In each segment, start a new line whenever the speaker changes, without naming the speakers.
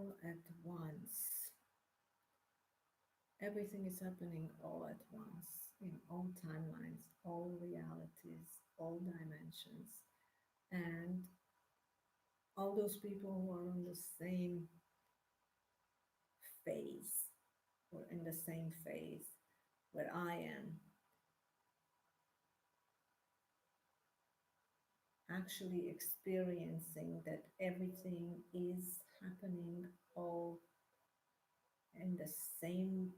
all at once. Everything is happening all at once in all timelines, all realities, all dimensions. And all those people who are on the same phase or in the same phase where I am, actually experiencing that everything is happening all in the same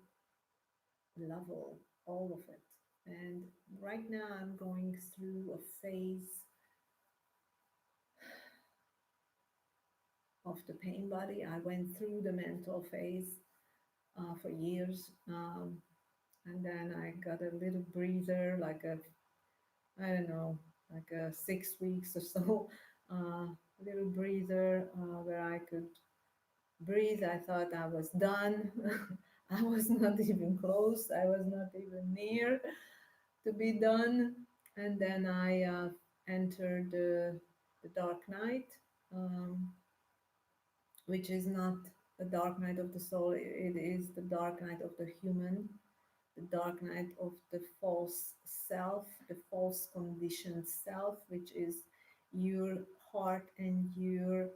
level, all of it. And right now, I'm going through a phase of the pain body. I went through the mental phase for years. And then I got a little breather, like I don't know, like 6 weeks or so, little breather where I could breathe. I thought I was done. I was not even close. I was not even near to be done. And then I entered the dark night, um, which is not the dark night of the soul. It is the dark night of the human, the dark night of the false self, the false conditioned self, which is your heart and your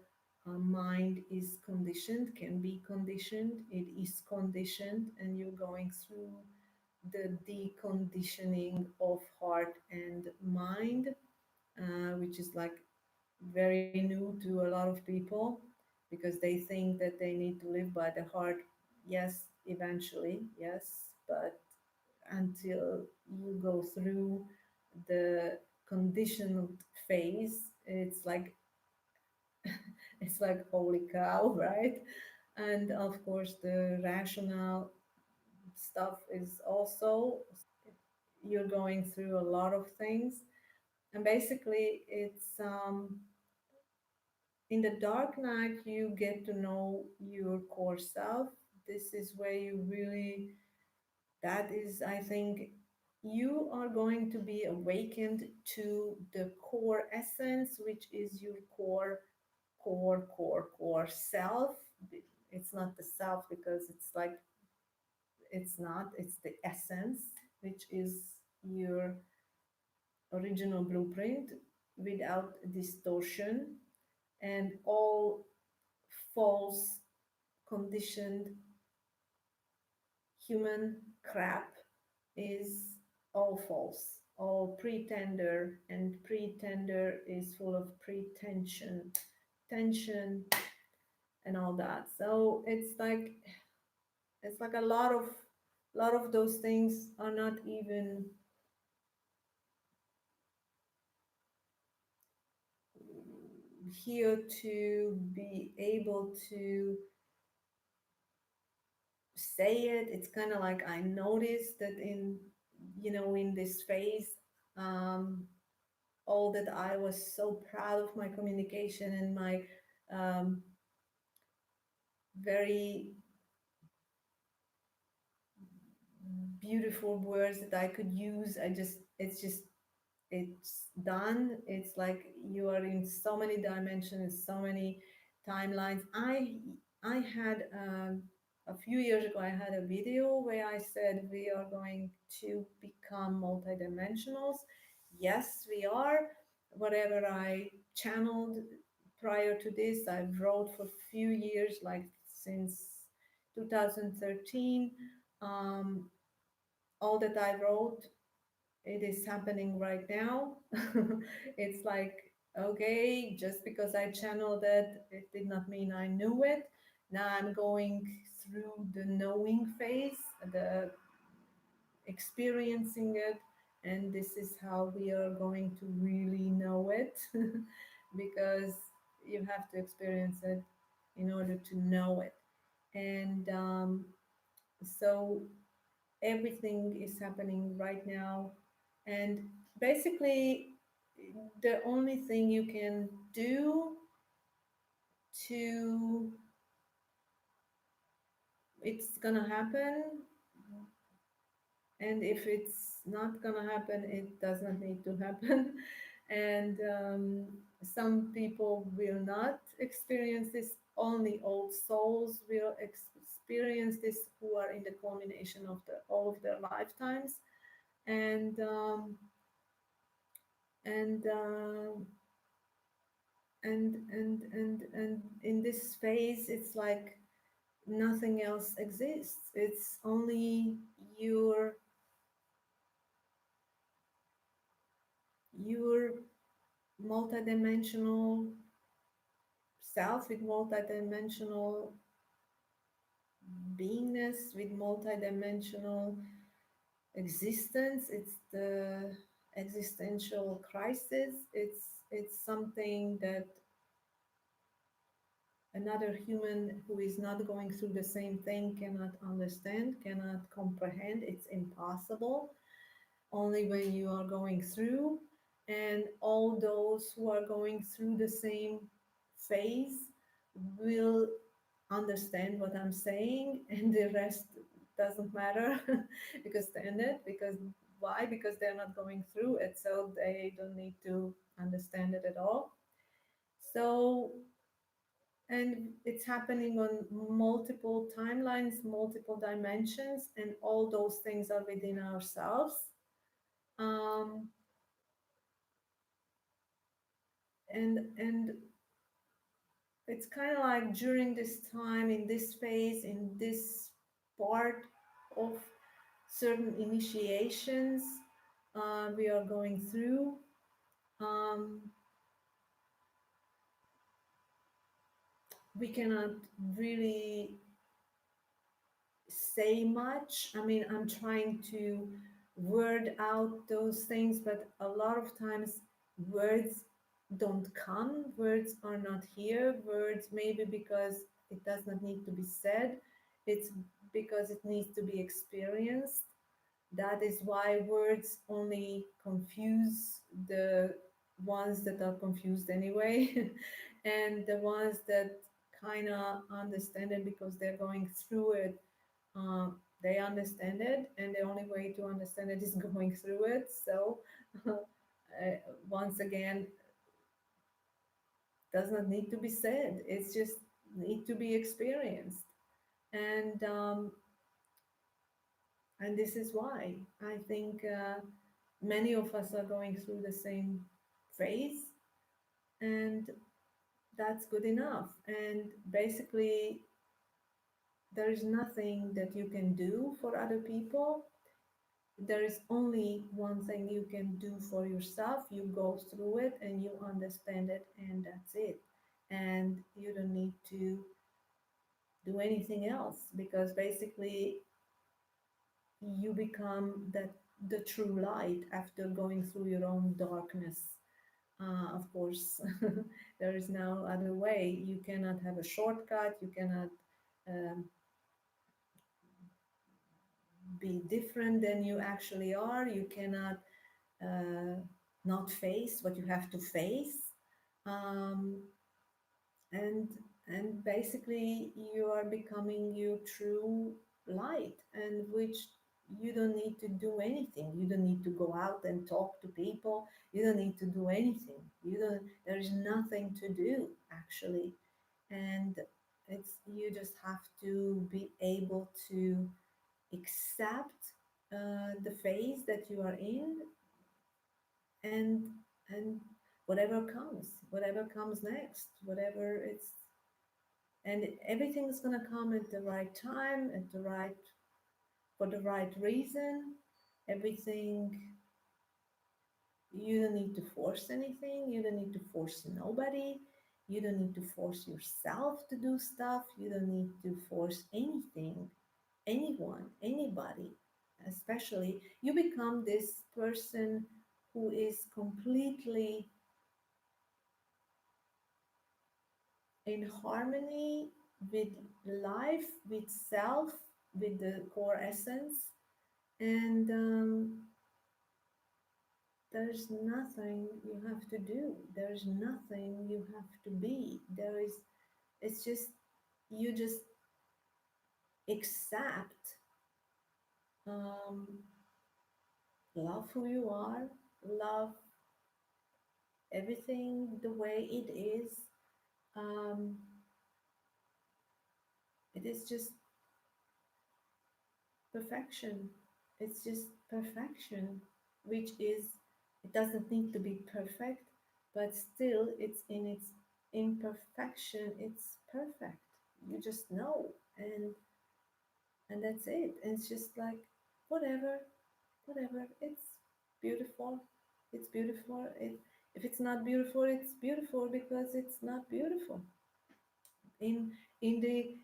mind is conditioned, can be conditioned, it is conditioned, and you're going through the deconditioning of heart and mind, which is like very new to a lot of people because they think that they need to live by the heart. Yes, eventually, yes, but until you go through the conditioned phase, it's like holy cow, right? And of course, the rational stuff is also you're going through a lot of things, and basically, it's in the dark night you get to know your core self. This is where you really, that is, I think, you are going to be awakened to the core essence, which is your core self. It's not the self because it's like, it's not, it's the essence, which is your original blueprint without distortion, and all false conditioned human crap is all false, all pretender, and pretender is full of pretension, tension, and all that. So it's like a lot of those things are not even here to be able to say it. It's kind of like I noticed that in this phase, um, all that I was so proud of my communication and my um, very beautiful words that I could use. It's done. It's like you are in so many dimensions, so many timelines. I had a few years ago, I had a video where I said we are going to become multidimensionals. Yes, we are. Whatever I channeled prior to this, I wrote for a few years, like since 2013. Um, all that I wrote, it is happening right now. It's like, okay, just because I channeled it, it did not mean I knew it. Now I'm going through the knowing phase, the experiencing it, and this is how we are going to really know it because you have to experience it in order to know it. And so everything is happening right now, and basically the only thing you can do to, it's gonna happen, and if it's not gonna happen, it does not need to happen. And some people will not experience this only old souls will experience this, who are in the culmination of all of their lifetimes. And and and in this phase, it's like nothing else exists. It's only your your multidimensional self with multidimensional beingness, with multidimensional existence. It's the existential crisis. It's something that another human who is not going through the same thing cannot understand, cannot comprehend. It's impossible. Only when you are going through, and all those who are going through the same phase will understand what I'm saying, and the rest doesn't matter because stand it because why? Because they're not going through it, so they don't need to understand it at all. So, and it's happening on multiple timelines, multiple dimensions, and all those things are within ourselves. Um, and it's kind of like during this time, in this phase, in this part of certain initiations we are going through, um, we cannot really say much. I mean, I'm trying to word out those things, but a lot of times words don't come, words are not here, words maybe because it does not need to be said, it's because it needs to be experienced. That is why words only confuse the ones that are confused anyway, and the ones that kind of understand it because they're going through it, they understand it, and the only way to understand it is going through it. So, once again, does not need to be said. It's just need to be experienced, and and this is why I think many of us are going through the same phase, and that's good enough. And basically, there is nothing that you can do for other people. There is only one thing you can do for yourself. You go through it and you understand it, and that's it. And you don't need to do anything else, because basically you become the true light after going through your own darkness. Of course, there is no other way. You cannot have a shortcut. You cannot um, be different than you actually are. You cannot uh, not face what you have to face, um, and and basically you are becoming your true light, and which you don't need to do anything. You don't need to go out and talk to people. You don't need to do anything. You don't. There is nothing to do actually, and it's you just have to be able to accept the phase that you are in, and and whatever comes next, whatever it's, and everything's going to come at the right time, at the right, for the right reason. Everything, you don't need to force anything, you don't need to force nobody, you don't need to force yourself to do stuff, you don't need to force anything, anyone, anybody. Especially you become this person who is completely in harmony with life, with self, with the core essence, and there's nothing you have to do. There's nothing you have to be. There is. It's just you just accept, um, love who you are, love everything the way it is. Um, It is just perfection. It's just perfection, which is, it doesn't need to be perfect, but still it's in its imperfection, it's perfect. You just know, and that's it. And it's just like whatever, whatever. It's beautiful. It's beautiful. If it's not beautiful, it's beautiful because it's not beautiful. In the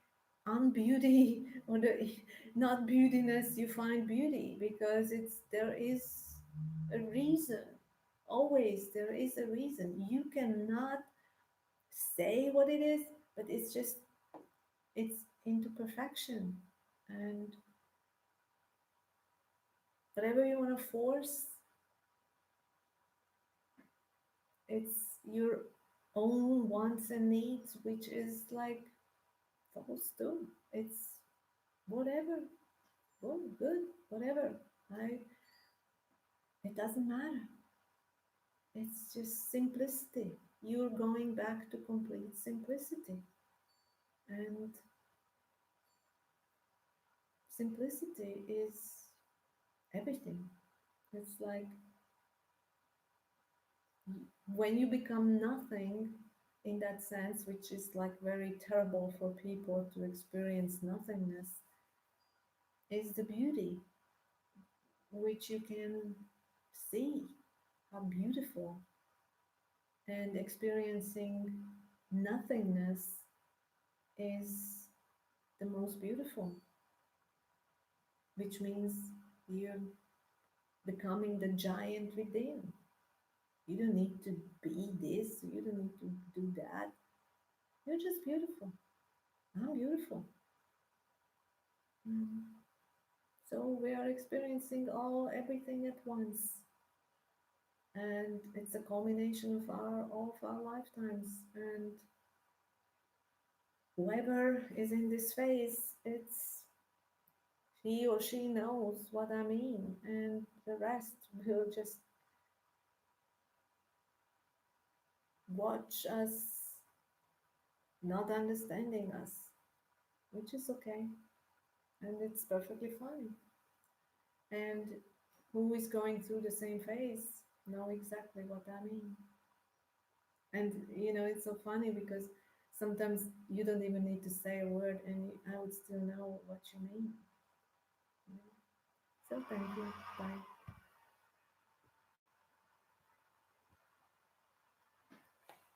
unbeauty or the not beautiness, you find beauty because there is a reason. Always there is a reason. You cannot say what it is, but it's just, it's into perfection. And whatever you want to force, it's your own wants and needs, which is like false too. It's whatever. Oh, good, whatever. I It doesn't matter. It's just simplicity. You're going back to complete simplicity. And simplicity is everything. It's like when you become nothing in that sense, which is like very terrible for people to experience nothingness, is the beauty which you can see how beautiful, and experiencing nothingness is the most beautiful, which means you're becoming the giant within. You don't need to be this, you don't need to do that. You're just beautiful. I'm beautiful. Mm. So we are experiencing everything at once. And it's a culmination of all of our lifetimes. And whoever is in this phase, it's he or she knows what I mean, and the rest will just watch us not understanding us, which is okay, and it's perfectly fine. And who is going through the same phase know exactly what I mean. And it's so funny because sometimes you don't even need to say a word, and I would still know what you mean. So thank you. Bye.